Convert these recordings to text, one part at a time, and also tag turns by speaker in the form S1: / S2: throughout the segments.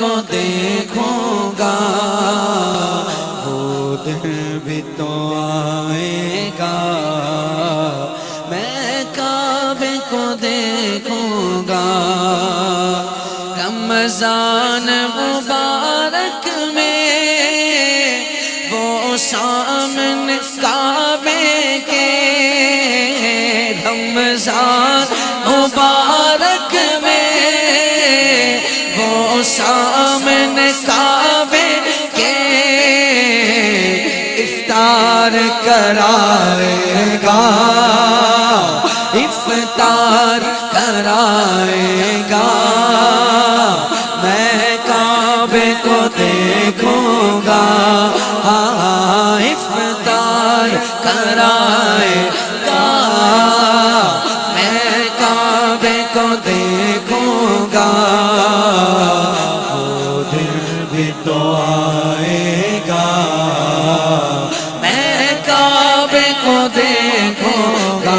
S1: کو دیکھوں گا وہ دن بھی تو آئے گا، میں کعبے کو دیکھوں گا، رمضان مبارک میں وہ سامنے کعبے کے، رمضان مبارک میں وہ سامنے کعبے کے افطار کرائے گا، افطار کرائے گا، میں کعبے کو دیکھوں گا، افطار کرائے گا، میں کعبے کو دیکھوں گا، وہ دن بھی تو آئے گا، میں کعبے کو دیکھوں گا،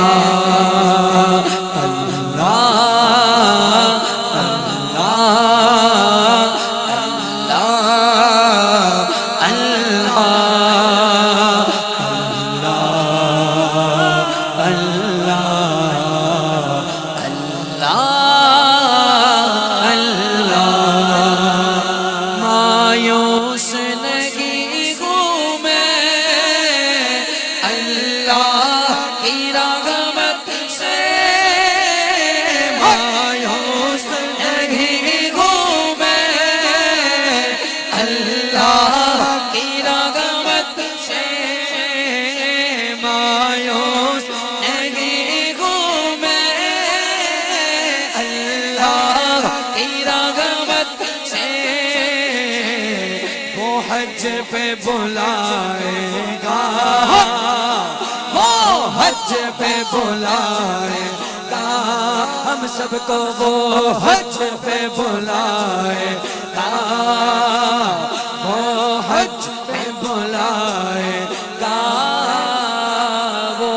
S1: حج پہ بلائے گا، وہ حج پہ بلائے گا، ہم سب کو وہ حج پہ بلائے گا، وہ حج پہ بلائے گا، وہ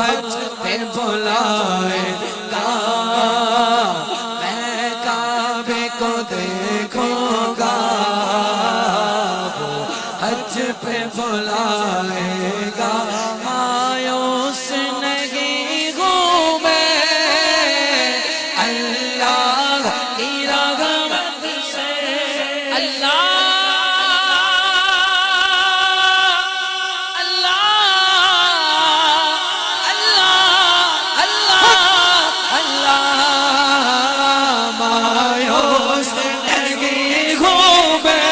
S1: حج پہ بلائے گا، میں کعبے کو دیکھوں گا، حج پہ بلائے گا، مایوس نہیں ہوں میں اللہ کی رحمت سے، اللہ مایوس نہیں ہوں میں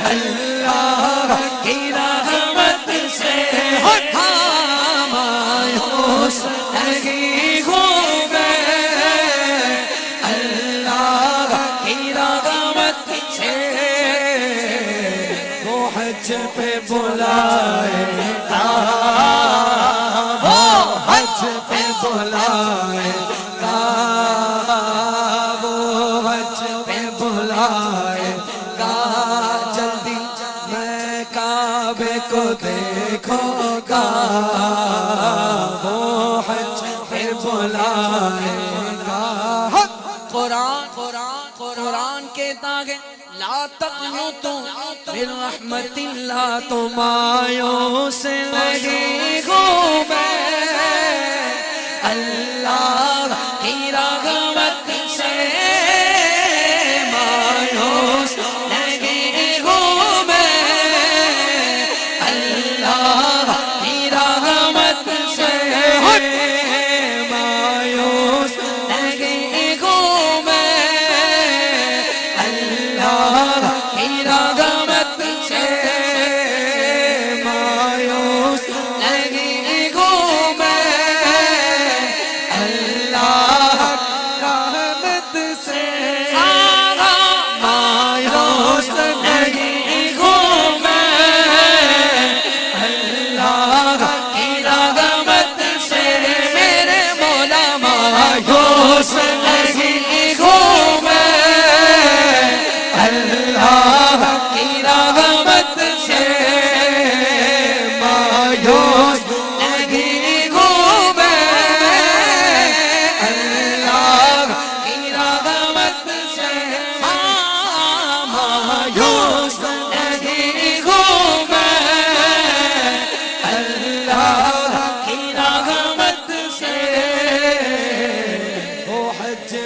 S1: اللہ کی رحمت سے، مایوس نہیں ہوں میں اللہ کی رحمت سے، وہ حج پہ بلائے گا، وہ حج پہ بلائے گا، وہ حج پہ بلائے گا، جلدی میں کعبے کو دیکھوں گا، وہ حج پہ بلائے گا، قرآن کہتا ہے لا تقنطوا من رحمت اللہ، تو مایوس نہیں ہوں میں اللہ کی رحمت سے، مایوس نہیں ہوں میں اللہ کی رحمت سے، مایوس نہیں ہوں میں اللہ کی رحمت سے، مایوس نہیں ہوں میں اللہ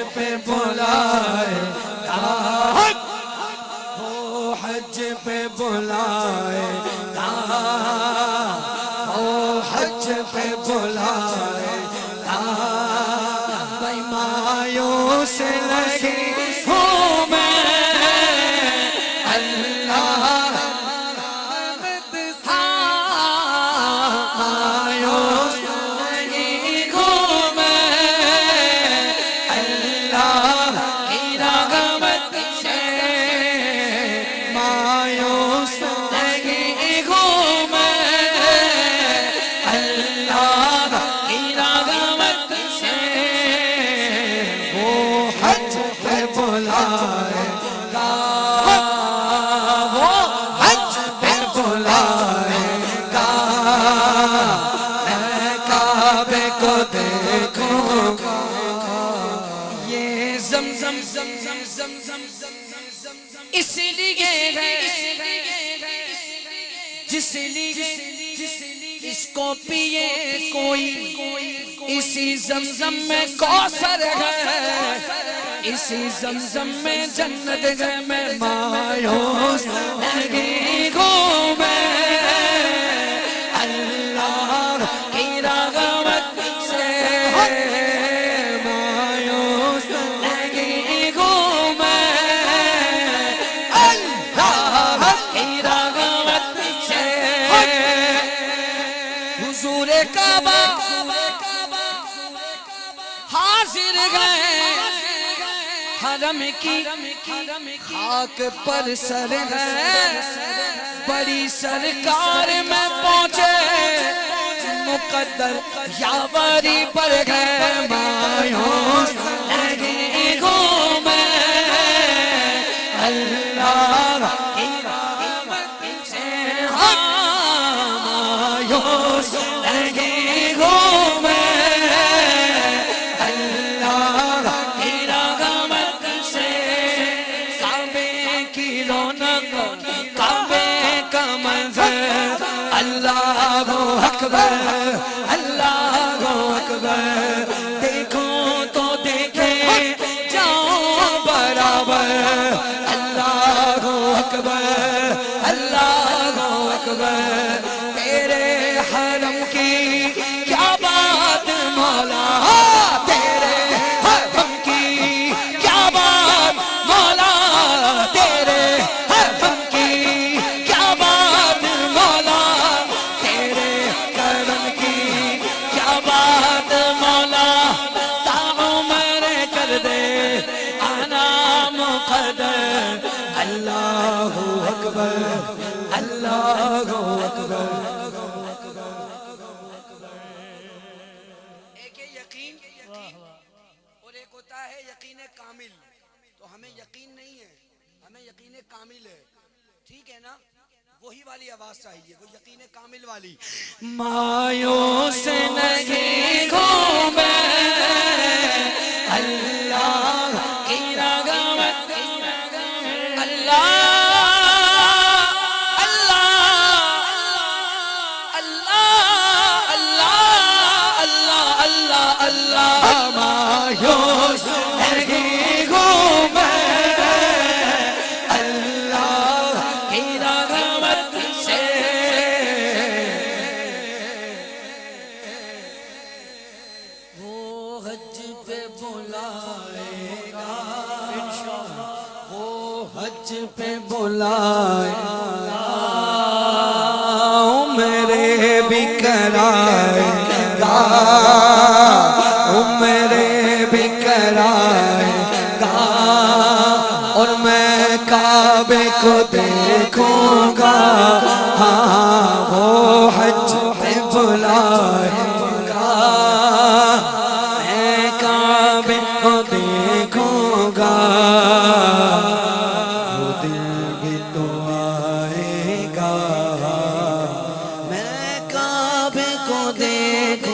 S1: پہ بلائے گا وہ حج پہ بلائے گا وہ حج پہ بلائے گا بھائی مایوس لگی ہوں میں اس لیے جس لیے اس کو پیے کوئی اسی زمزم میں کوثر ہے اسی زمزم میں جنت ہے میں مایوس لگی ہوں میں اللہ کی رغبت سے مایوس لگی ہوں میں اللہ کی رغبت سے حضور کعبہ حاضر گئے حرم کی خاک پر سر ہے بڑی سرکار میں پہنچے مقدر یاوری پر گئے مایوس لگی ہوں میں اللہ کی رحمت سے مایوس لگی ہوں میں اللہ اکبر اللہ اکبر دیکھو تو دیکھیں جاؤ برابر اللہ اکبر تیرے حرم کی کیا بات مولا تیرے حرم کی کیا بات مولا تیرے حرم کی کیا بات مولا اللہ اکبر اللہ اکبر ایک ہے یقین اور ایک ہوتا ہے یقین کامل تو ہمیں یقین نہیں ہے ہمیں یقین کامل ہے ٹھیک ہے نا وہی والی آواز چاہیے وہ یقین کامل والی مایوس نہیں ہوں میں اللہ کی رغبت اللہ مایوس نہیں ہوں میں اللہ کی رغبت سے وہ حج پہ بلائے گا وہ حج پہ بلائے گا میرے بھی کرائے گا میرے بھی کرائے گا اور میں کعبے کو دیکھوں گا ہاں وہ حج پہ بلائے گا میں کعبے کو دیکھوں گا وہ دل بھی تو آئے گا میں کعبے کو دیکھوں